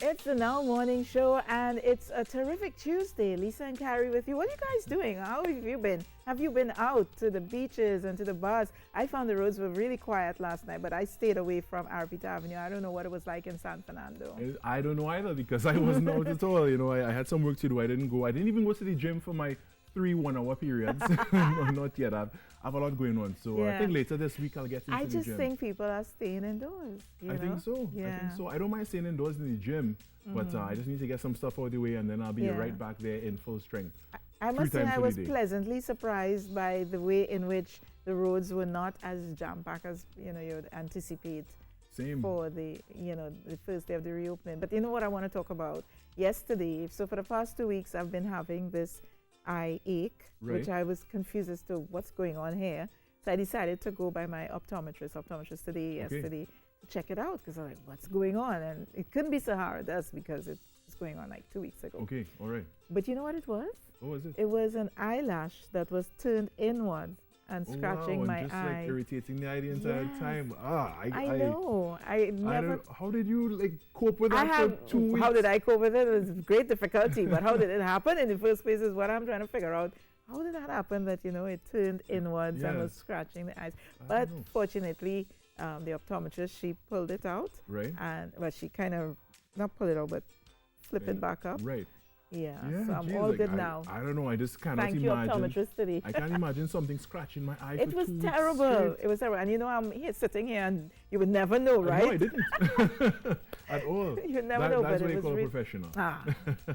It's the Now Morning Show, and it's a terrific Tuesday. Lisa and Carrie with you. What are you guys doing? How have you been? Have you been out to the beaches and to the bars? I found the roads were really quiet last night, but I stayed away from Arpita Avenue. I don't know what it was like in San Fernando. I don't know either because I wasn't out at all. I had some work to do. I didn't go. I didn't even go to the gym for my 3 1-hour periods. No, not yet. I have a lot going on. So I think later this week I'll get into the gym. I just think people are staying indoors. I think so. Yeah. I think so. I don't mind staying indoors in the gym, but I just need to get some stuff out of the way and then I'll be right back there in full strength. I must say I was pleasantly surprised by the way in which the roads were not as jam-packed as you'd anticipate. Same. For the the first day of the reopening. But you know what I want to talk about? Yesterday, so for the past 2 weeks I've been having this eye ache, which I was confused as to what's going on here. So I decided to go by my optometrist today, yesterday, to check it out because I'm like, what's going on? And it couldn't be Sahara dust because it was going on like 2 weeks ago. Okay, all right. But you know what it was? What was it? It was an eyelash that was turned inward and scratching my just eye. Like irritating the eye the entire time. I know. I never. How did you cope with that for 2 weeks? How did I cope with it? It was great difficulty. But how did it happen in the first place is what I'm trying to figure out. How did that happen that it turned inwards and was scratching the eyes? But fortunately, the optometrist, she pulled it out. Right. And she kind of not pull it out, but flip it back up. Right. Yeah, so I'm all good now. I don't know. I just cannot imagine. Thank you, optometrist today. I can't imagine something scratching my eye. It was terrible. It was terrible. And I'm here sitting here, and you would never know, right? No, I didn't at all. You never know. That's but what it you was call a professional.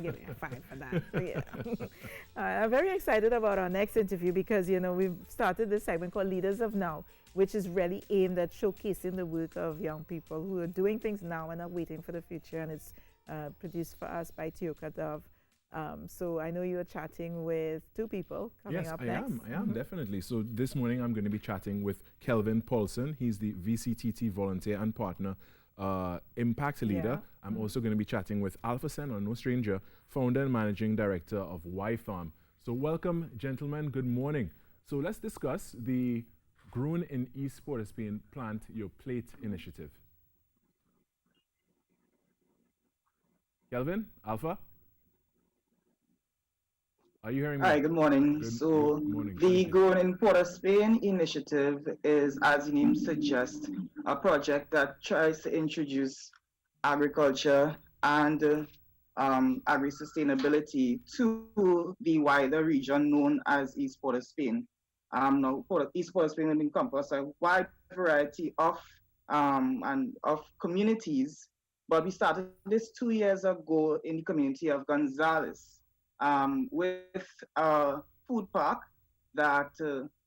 Give me a fine for that. I'm very excited about our next interview because we've started this segment called Leaders of Now, which is really aimed at showcasing the work of young people who are doing things now and are waiting for the future. And it's produced for us by Tioka Dove. So I know you are chatting with 2 people coming up next. Yes, I am, definitely. So this morning I'm going to be chatting with Kelvin Polson. He's the VCTT volunteer and partner impact leader. I'm also going to be chatting with Senon, no stranger, founder and managing director of Y Farm. So welcome, gentlemen. Good morning. So let's discuss the Grown in East Port of Spain Plant Your Plate initiative. Kelvin, Alpha? Are you hearing me? Hi, good morning. Good morning. The Grown in Port of Spain initiative is, as the name suggests, a project that tries to introduce agriculture and agri-sustainability to the wider region known as East Port of Spain. Now, East Port of Spain will encompass a wide variety of communities, but we started this 2 years ago in the community of Gonzales. With a food park that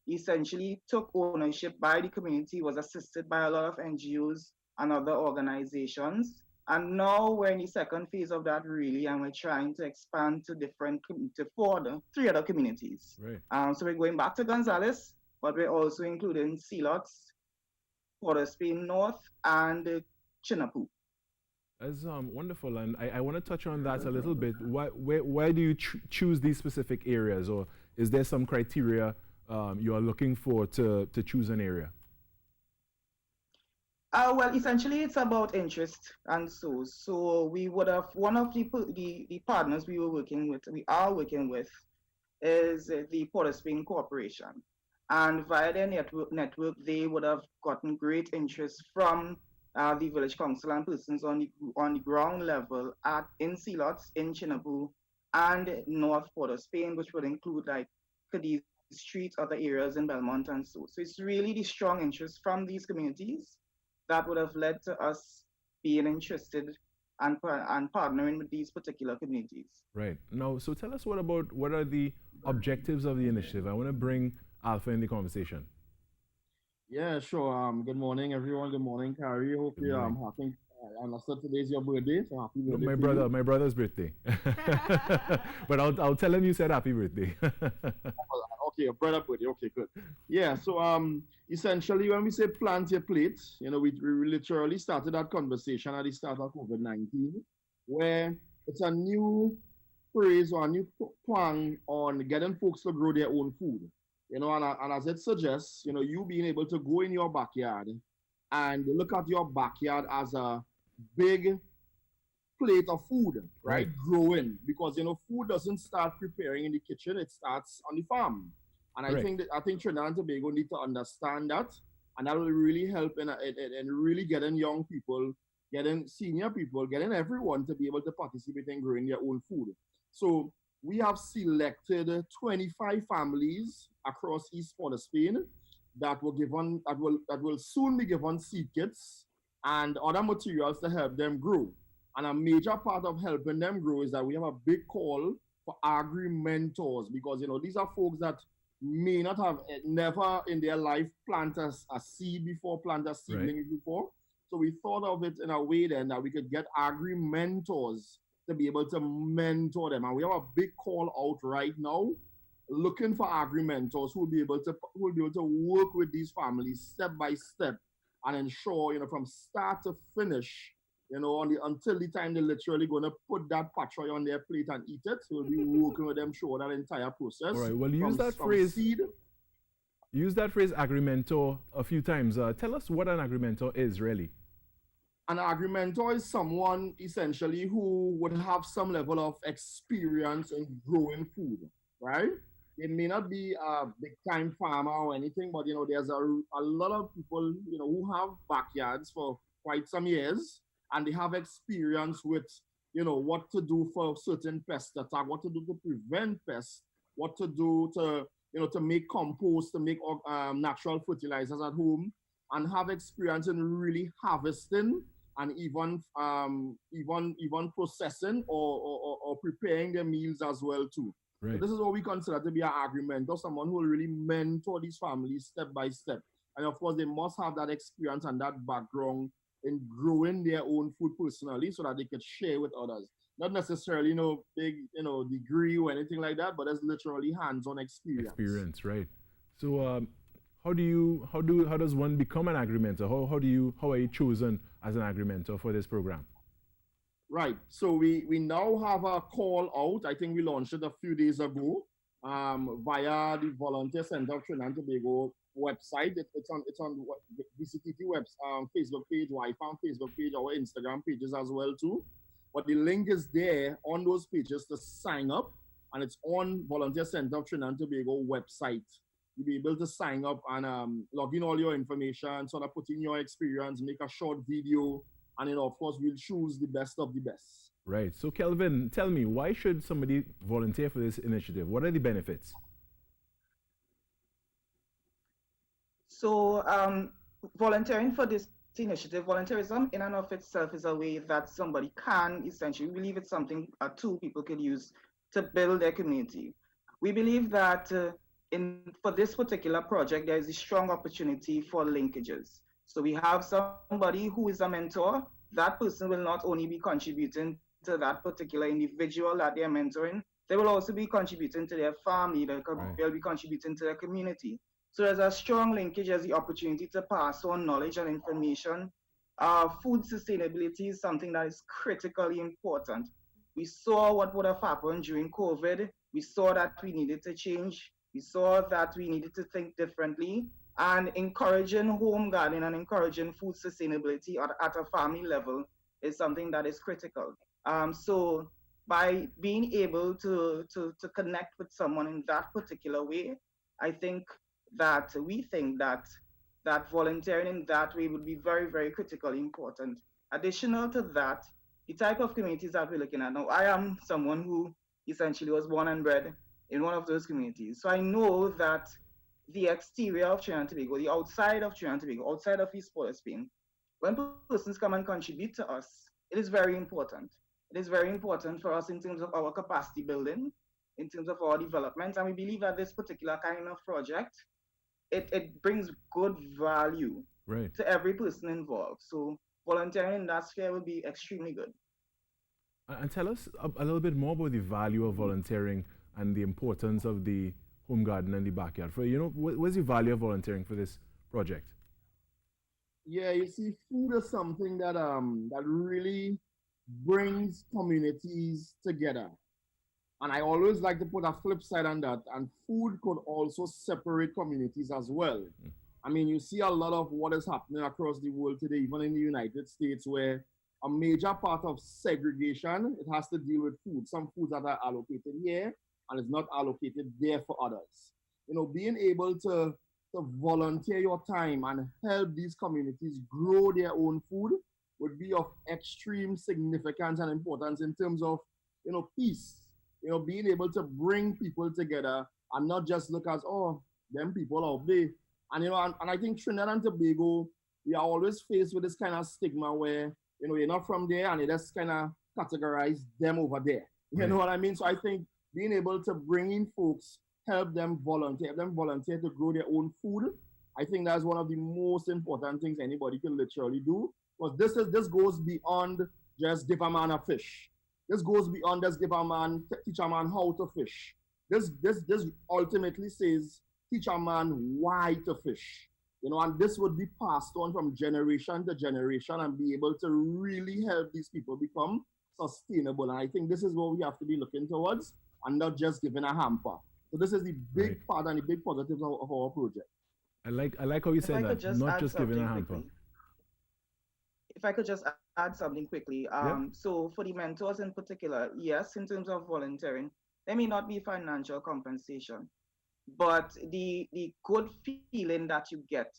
essentially took ownership by the community, was assisted by a lot of NGOs and other organizations. And now we're in the second phase of that really, and we're trying to expand to 3 other communities. Right. So we're going back to Gonzales, but we're also including Selots, Port of Spain North, and Chinapoo. That's wonderful, and I want to touch on that a little bit. Why do you choose these specific areas, or is there some criteria you are looking for to choose an area? Well, essentially, it's about interest, and so we would have one of the partners we are working with, is the Port of Spain Corporation, and via their network, they would have gotten great interest from the village council and persons on the ground level in Selots, in Chinapoo, and North Port of Spain, which would include like Cadiz Street, other areas in Belmont, and so. So it's really the strong interest from these communities that would have led to us being interested and partnering with these particular communities. Right. Now, so tell us what are the objectives of the initiative? I want to bring Alpha in the conversation. Yeah, sure. Good morning, everyone. Good morning, Carrie. Hope you're happy. I understood today's your birthday, so happy birthday. My brother's birthday. But I'll tell him you said happy birthday. Okay, your brother birthday. Okay, good. Yeah, so essentially when we say plant your plate, we literally started that conversation at the start of COVID-19, where it's a new phrase or a new twang on getting folks to grow their own food. And as it suggests, you being able to go in your backyard and look at your backyard as a big plate of food, right? Growing, because food doesn't start preparing in the kitchen; it starts on the farm. And I think Trinidad and Tobago need to understand that, and that will really help in really getting young people, getting senior people, getting everyone to be able to participate in growing their own food. So we have selected 25 families across East Port of Spain that will soon be given seed kits and other materials to help them grow. And a major part of helping them grow is that we have a big call for agri mentors, because these are folks that may not have never in their life planted a seed before, planted a seedling before. So we thought of it in a way then that we could get agri mentors to be able to mentor them. And we have a big call out right now looking for agri mentors who will be able to work with these families step by step and ensure, from start to finish, until the time they're literally going to put that patchoy on their plate and eat it. So we'll be working with them through that entire process. All right. Well, use that phrase. Use that phrase agri-mentor a few times. Tell us what an agri-mentor is really. An agri-mentor is someone essentially who would have some level of experience in growing food, right? It may not be a big-time farmer or anything, but there's a lot of people who have backyards for quite some years, and they have experience with what to do for certain pest attack, what to do to prevent pests, what to do to make compost, to make natural fertilizers at home, and have experience in really harvesting and even processing or preparing their meals as well too. Right. So this is what we consider to be an agri-mentor, someone who will really mentor these families step by step. And of course, they must have that experience and that background in growing their own food personally so that they could share with others. Not necessarily, big, degree or anything like that, but it's literally hands-on experience. Experience, right. So how does one become an agri-mentor? How are you chosen as an agri-mentor for this program? Right. So we now have a call out. I think we launched it a few days ago via the Volunteer Center of Trinidad and Tobago website. It's on the VCTT Facebook page, YFAM Facebook page, our Instagram pages as well too. But the link is there on those pages to sign up, and it's on Volunteer Center of Trinidad and Tobago website. You'll be able to sign up and log in all your information, sort of put in your experience, make a short video, and then of course we'll choose the best of the best. Right. So Kelvin, tell me, why should somebody volunteer for this initiative? What are the benefits? So volunteering for this initiative, volunteerism in and of itself is a way that somebody can essentially, we believe it's something, a tool people could use to build their community. We believe that for this particular project, there is a strong opportunity for linkages. So we have somebody who is a mentor. That person will not only be contributing to that particular individual that they're mentoring, they will also be contributing to their family, they'll be contributing to their community. So there's a strong linkage, there's the opportunity to pass on knowledge and information. Food sustainability is something that is critically important. We saw what would have happened during COVID. We saw that we needed to change. We saw that we needed to think differently, and encouraging home gardening and encouraging food sustainability at a family level is something that is critical. So by being able to connect with someone in that particular way, we think that volunteering in that way would be very, very critically important. Additional to that, the type of communities that we're looking at now, I am someone who essentially was born and bred in one of those communities. So I know that the exterior of Trinidad and Tobago, the outside of Trinidad and Tobago, outside of East Port of Spain, when persons come and contribute to us, it is very important. It is very important for us in terms of our capacity building, in terms of our development, and we believe that this particular kind of project, it brings good value to every person involved. So volunteering in that sphere will be extremely good. And tell us a little bit more about the value of volunteering and the importance of the home garden and the backyard. What's the value of volunteering for this project? Yeah, you see, food is something that that really brings communities together. And I always like to put a flip side on that. And food could also separate communities as well. I mean, you see a lot of what is happening across the world today, even in the United States, where a major part of segregation, it has to deal with food. Some foods that are allocated here and is not allocated there for others. You know, being able to volunteer your time and help these communities grow their own food would be of extreme significance and importance in terms of, you know, peace. You know, being able to bring people together and not just look as, oh, them people out there. And, you know, and I think Trinidad and Tobago, we are always faced with this kind of stigma where, you know, you're not from there and you just kind of categorize them over there. You know what I mean? So I think being able to bring in folks, help them volunteer to grow their own food, I think that's one of the most important things anybody can literally do. Because this goes beyond just give a man a fish. This goes beyond just give a man, teach a man how to fish. This ultimately says teach a man why to fish. You know, and this would be passed on from generation to generation and be able to really help these people become sustainable. And I think this is what we have to be looking towards and not just giving a hamper. So this is the big part and the big positives of our project. I like how you said that, not just giving a hamper. Quickly. If I could just add something quickly. So for the mentors in particular, yes, in terms of volunteering, there may not be financial compensation, but the good feeling that you get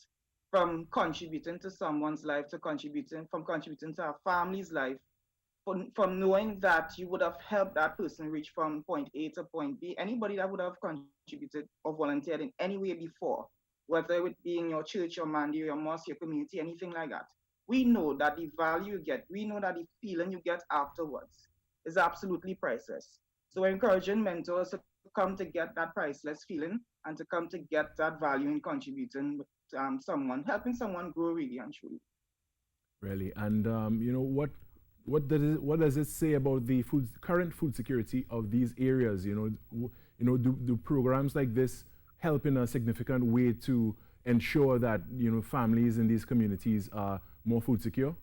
from contributing to someone's life, contributing to a family's life, from knowing that you would have helped that person reach from point A to point B, anybody that would have contributed or volunteered in any way before, whether it be in your church, your mandate, your mosque, your community, anything like that, we know that the value you get, we know that the feeling you get afterwards is absolutely priceless. So we're encouraging mentors to come to get that priceless feeling and to come to get that value in contributing with someone, helping someone grow really and truly. Really, and you know what does it say about the current food security of these areas? You know, do programs like this help in a significant way to ensure that, you know, families in these communities are more food secure?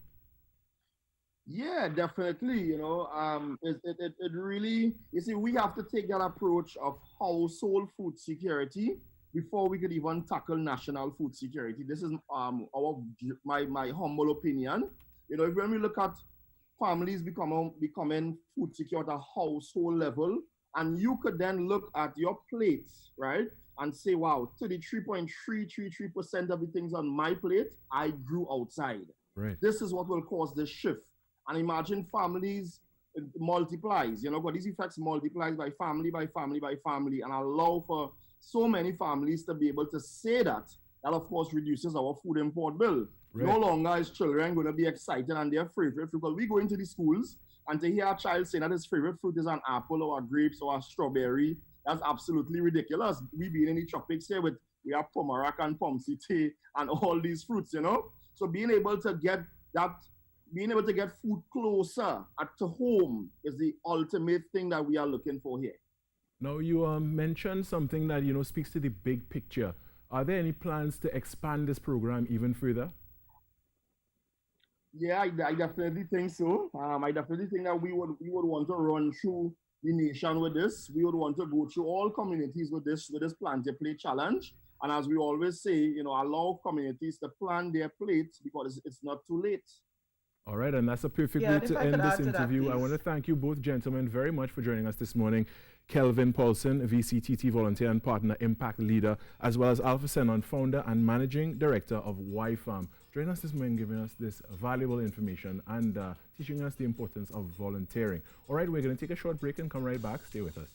Yeah, definitely. You know, it really, you see, we have to take that approach of household food security before we could even tackle national food security. This is my humble opinion. You know, when we look at families becoming food secure at a household level, and you could then look at your plates, right, and say, wow, 33.333% of the things on my plate, I grew outside. Right. This is what will cause this shift. And imagine families multiplies, you know, but these effects multiplies by family, and allow for so many families to be able to say that of course reduces our food import bill. Right. No longer is children going to be excited and their favorite fruit. Because we go into the schools and to hear a child say that his favorite fruit is an apple or a grapes or a strawberry, that's absolutely ridiculous. We being in the tropics here we have pomarac and pomsite and all these fruits, you know. So being able to get food closer to home is the ultimate thing that we are looking for here. Now you mentioned something that, you know, speaks to the big picture. Are there any plans to expand this program even further? Yeah, I definitely think so. I definitely think that we would want to run through the nation with this. We would want to go through all communities with this Plan to Plate challenge. And as we always say, you know, allow communities to plan their plates because it's not too late. All right, and that's a perfect way to end this interview. I want to thank you both gentlemen very much for joining us this morning. Kelvin Polson, VCTT volunteer and partner impact leader, as well as Alpha Senon, founder and managing director of Y-Farm. Join us this morning, giving us this valuable information and teaching us the importance of volunteering. All right, we're going to take a short break and come right back. Stay with us.